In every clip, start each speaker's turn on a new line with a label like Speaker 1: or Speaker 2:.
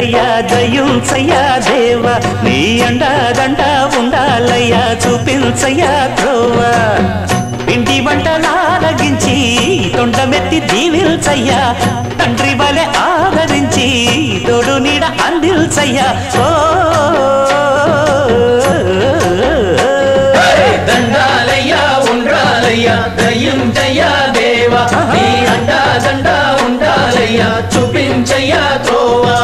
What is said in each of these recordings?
Speaker 1: ఉండాలయ్యా దయించయ్యా దేవా నీ అండదండ ఉండాలయ్యా చూపించయ్యా త్రోవా పిండి వంటలారగించి తొండమెత్తి దీవిల్చయ్యా తండ్రి వలె ఆదరించి తోడు నీడ అందిల్చయ్యా ఓ
Speaker 2: దండాలయ్యా ఉండాలయ్యా దయించయ్యా దేవా నీ అండదండ ఉండాలయ్యా చూపించయ్యా త్రోవా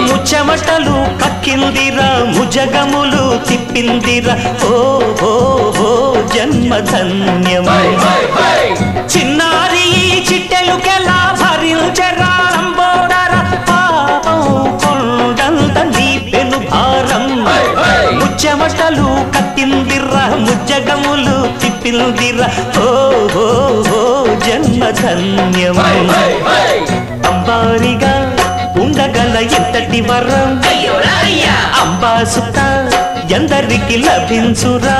Speaker 1: ముచ్చమటలు కక్కిందిరా ముజగములు తిప్పిందిరా ఓ ఓ ఓ జన్మధన్యమై చిన్నారి చిట్టెలుకెలా భరించరా లంబోదర పాపం కొండంత నీ పెను భారం ముచ్చమటలు కక్కిందిరా ముజగములు తిప్పిందిరా ఓ ఓ ఓ జన్మధన్యమై అంబారిగా ఉండగల ఎంతటి వరం అంబా సుత ఎందరికి లభించురా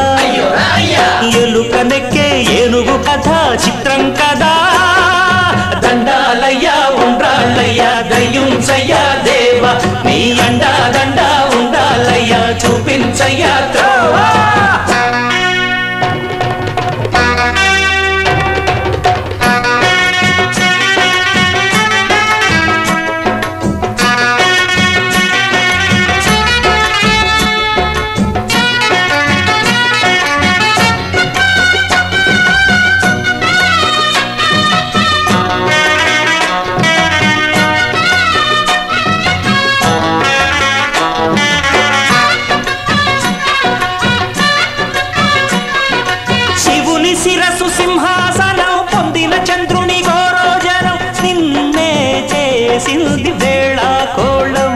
Speaker 1: ఎలుకనెక్కే ఏనుగు కథ చిత్రం కదా దండాలయ్యా ఉండాలయ్యా దయించయ్యా దేవా నీ అండా దండ ఉండాలయ్యా చూపించయ్యా త్రోవా శిరసు సింహాసనం పొందిన చంద్రుని గోరోజనం నిన్నే చేసింది వేళా కోళం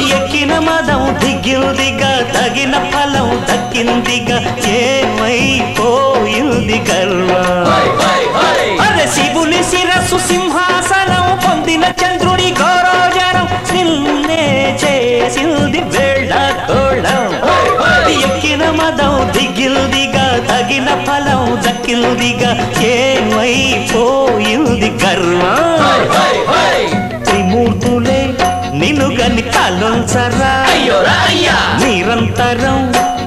Speaker 1: ఎక్కిన మదం దిగిందిగా తగిన ఫలం దక్కిందిగా ఏమైపోయింది గర్వం అరే శివుని శిరసు సింహాసనం పొందిన చంద్రుని గోరోజనం నిన్నే చేసింది వేళా కోళం ఎక్కిన మదం దిగిల్దిగా తగిన ఫలం దక్కిల్దిగా ఏమైపోయింది గర్వం త్రిమూర్తులే నిన్ను గని కలుంచరా నిరంతరం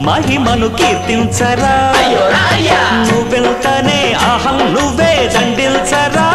Speaker 1: మహిమను కీర్తించరా నువ్వెళ్తానే అహం నువ్వే దండిల్చరా